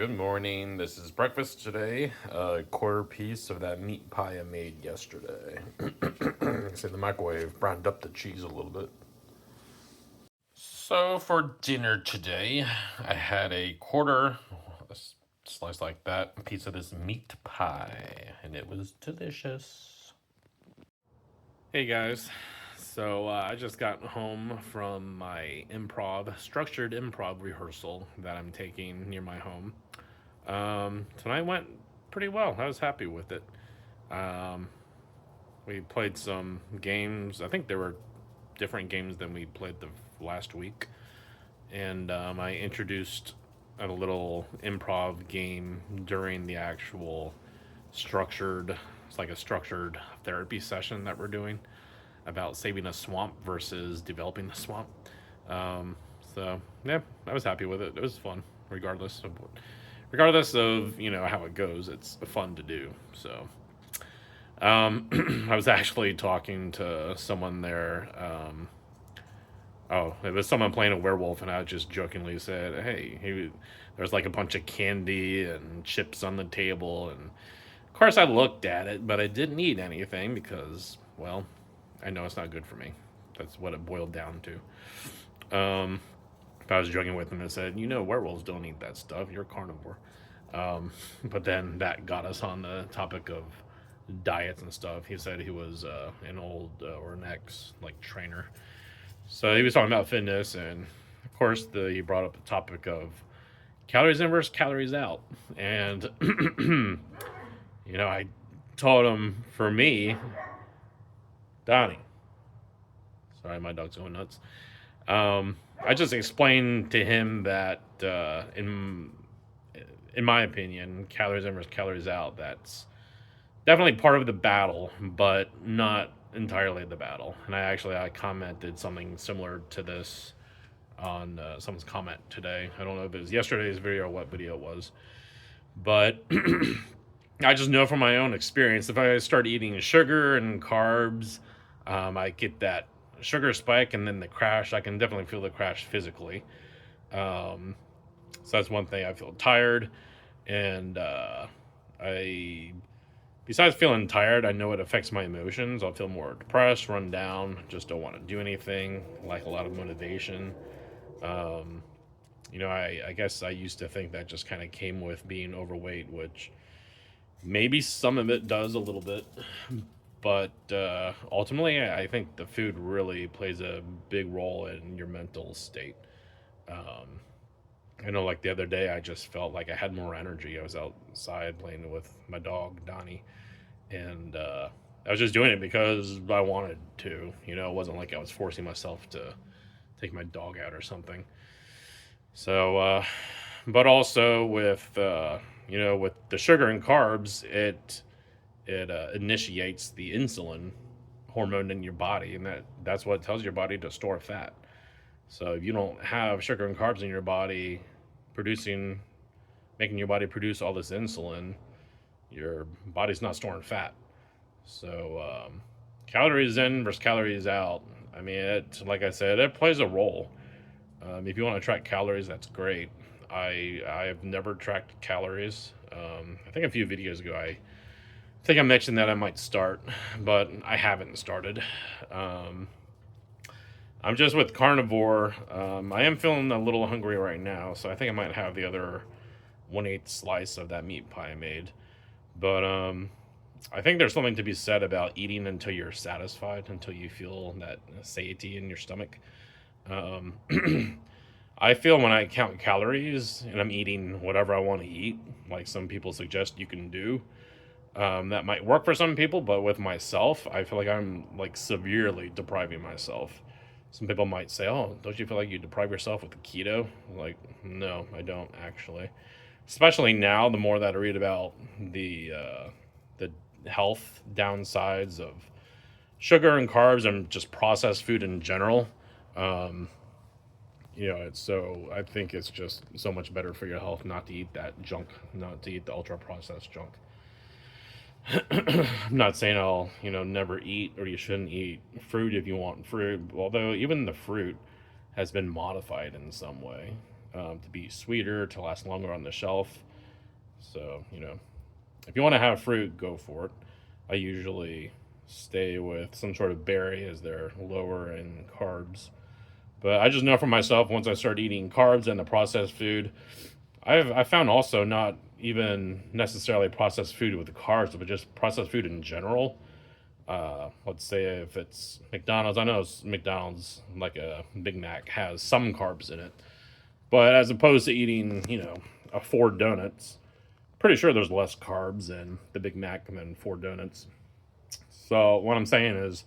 Good morning. This is breakfast today. A quarter piece of that meat pie I made yesterday. It's in the microwave, browned up the cheese a little bit. So for dinner today, I had a quarter, a slice like that, a piece of this meat pie, and it was delicious. Hey guys. I just got home from my structured improv rehearsal that I'm taking near my home. Tonight went pretty well. I was happy with it. Um, we played some games. I think there were different games than we played the last week. And I introduced a little improv game during the actual structured, it's like a structured therapy session that we're doing about saving a swamp versus developing the swamp. Um, yeah, I was happy with it. It was fun, regardless of how it goes. It's fun to do. I was actually talking to someone there. Oh, it was someone playing a werewolf, and I just jokingly said, "Hey, there's like a bunch of candy and chips on the table." And of course, I looked at it, but I didn't eat anything because, well, I know it's not good for me. That's what it boiled down to. I was joking with him and said, werewolves don't eat that stuff. You're a carnivore. But then that got us on the topic of diets and stuff. He said he was an old or an ex like trainer, so he was talking about fitness, and of course he brought up the topic of calories in versus calories out, and I told him for me, Donnie. Sorry, my dog's going nuts. I just explained to him that in my opinion, calories in versus calories out, that's definitely part of the battle, but not entirely the battle. And I commented something similar to this on someone's comment today. I don't know if it was yesterday's video or what video it was, but I just know from my own experience, if I start eating sugar and carbs, I get that sugar spike and then the crash. I can definitely feel the crash physically. So that's one thing. I feel tired, and I, besides feeling tired, I know it affects my emotions. I'll feel more depressed, run down, just don't want to do anything, like a lot of motivation. Um, I guess I used to think that just kind of came with being overweight, which maybe some of it does a little bit, but ultimately, I think the food really plays a big role in your mental state. Um, I know, like the other day, I just felt like I had more energy. I was outside playing with my dog, Donnie, and I was just doing it because I wanted to. It wasn't like I was forcing myself to take my dog out or something. But also with the sugar and carbs, it initiates the insulin hormone in your body, and that's what tells your body to store fat. So if you don't have sugar and carbs in your body producing, making your body produce all this insulin, your body's not storing fat. So calories in versus calories out. I mean, like I said, it plays a role. If you want to track calories, that's great. I've never tracked calories. I think a few videos ago I think I mentioned that I might start, but I haven't started. Um, I'm just with Carnivore. I am feeling a little hungry right now, so I think I might have the other 1/8 slice of that meat pie I made. But I think there's something to be said about eating until you're satisfied, until you feel that satiety in your stomach. Um, I feel when I count calories and I'm eating whatever I want to eat, like some people suggest you can do, that might work for some people, but with myself, I feel like I'm like severely depriving myself. Some people might say, "Oh, don't you feel like you deprive yourself with the keto?" Like, no, I don't actually. Especially now, the more that I read about the health downsides of sugar and carbs and just processed food in general, um, I think it's just so much better for your health not to eat that junk, not to eat the ultra processed junk. I'm not saying I'll, never eat or you shouldn't eat fruit if you want fruit, although even the fruit has been modified in some way to be sweeter, to last longer on the shelf. So, if you want to have fruit, go for it. I usually stay with some sort of berry as they're lower in carbs. But I just know for myself, once I start eating carbs and the processed food, I found also not even necessarily processed food with carbs, but just processed food in general. Let's say if it's McDonald's, I know McDonald's, like a Big Mac, has some carbs in it. But as opposed to eating, a 4 donuts, pretty sure there's less carbs in the Big Mac than 4 donuts. So what I'm saying is,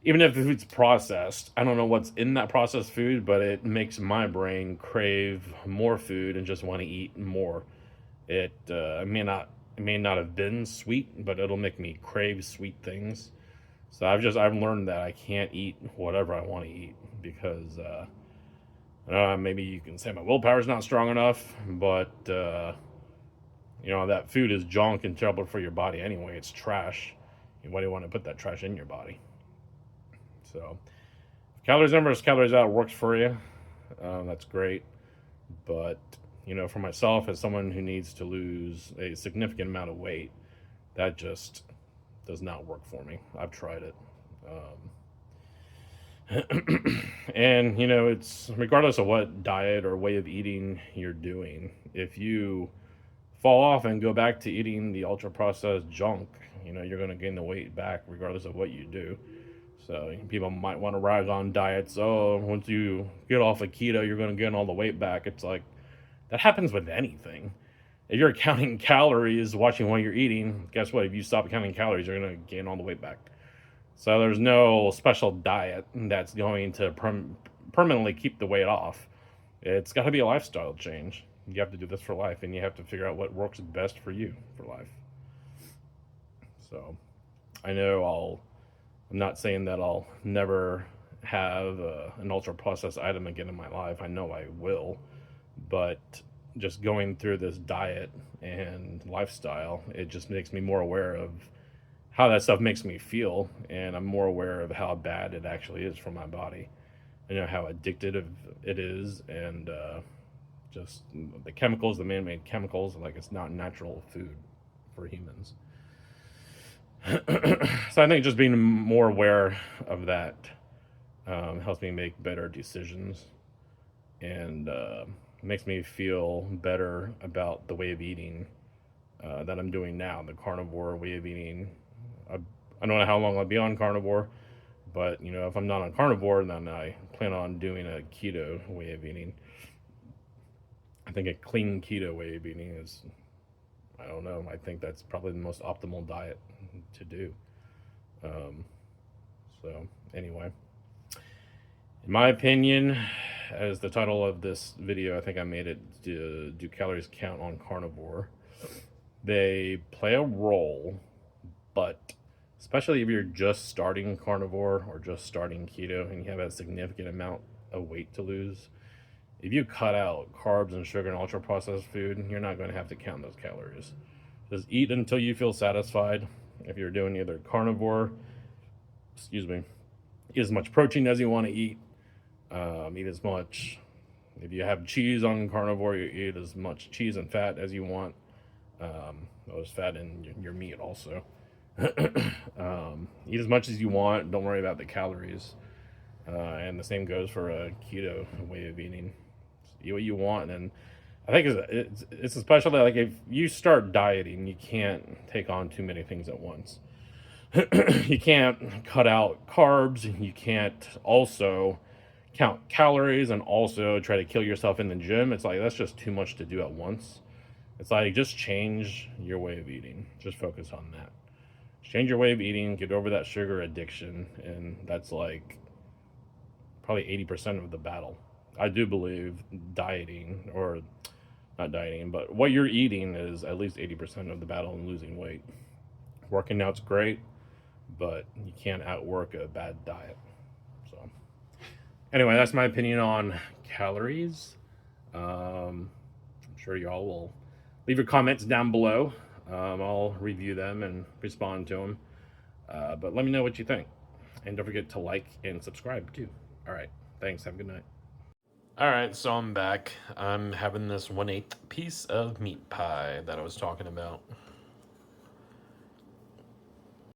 even if the food's processed, I don't know what's in that processed food, but it makes my brain crave more food and just want to eat more. It may not have been sweet, but it'll make me crave sweet things. So I've learned that I can't eat whatever I want to eat because maybe you can say my willpower's not strong enough, but that food is junk and terrible for your body anyway. It's trash. Why do you want to put that trash in your body? So, calories in versus calories out works for you. That's great. But, for myself, as someone who needs to lose a significant amount of weight, that just does not work for me. I've tried it. And, it's regardless of what diet or way of eating you're doing, if you fall off and go back to eating the ultra processed junk, you're going to gain the weight back regardless of what you do. So people might want to rag on diets. Oh, once you get off of keto, you're going to gain all the weight back. It's like that happens with anything. If you're counting calories, watching what you're eating, guess what? If you stop counting calories, you're going to gain all the weight back. So there's no special diet that's going to permanently keep the weight off. It's got to be a lifestyle change. You have to do this for life, and you have to figure out what works best for you for life. So I know I'm not saying that I'll never have an ultra processed item again in my life. I know I will, but just going through this diet and lifestyle, it just makes me more aware of how that stuff makes me feel, and I'm more aware of how bad it actually is for my body. I know how addictive it is, and just the chemicals, the man-made chemicals, like it's not natural food for humans. So I think just being more aware of that helps me make better decisions and makes me feel better about the way of eating that I'm doing now, the carnivore way of eating. I don't know how long I'll be on carnivore, but if I'm not on carnivore, then I plan on doing a keto way of eating. I think a clean keto way of eating is, I don't know, I think that's probably the most optimal diet to do. So, anyway, in my opinion, as the title of this video, I think I made it, do calories count on carnivore? They play a role, but especially if you're just starting carnivore or just starting keto and you have a significant amount of weight to lose, if you cut out carbs and sugar and ultra processed food, you're not going to have to count those calories. Just eat until you feel satisfied. If you're doing either carnivore, eat as much protein as you want to eat. Eat as much. If you have cheese on carnivore, you eat as much cheese and fat as you want. There's fat in your meat also. Eat as much as you want. Don't worry about the calories. And the same goes for a keto way of eating. Eat what you want, and I think it's especially like if you start dieting, you can't take on too many things at once. You can't cut out carbs. You can't also count calories and also try to kill yourself in the gym. It's like that's just too much to do at once. It's like just change your way of eating. Just focus on that. Change your way of eating. Get over that sugar addiction, and that's like probably 80% of the battle. I do believe dieting, or not dieting, but what you're eating is at least 80% of the battle in losing weight. Working out's great, but you can't outwork a bad diet. So, anyway, that's my opinion on calories. I'm sure y'all will leave your comments down below. I'll review them and respond to them. But let me know what you think. And don't forget to like and subscribe too. All right. Thanks. Have a good night. All right, so I'm back. I'm having this 1/8 piece of meat pie that I was talking about.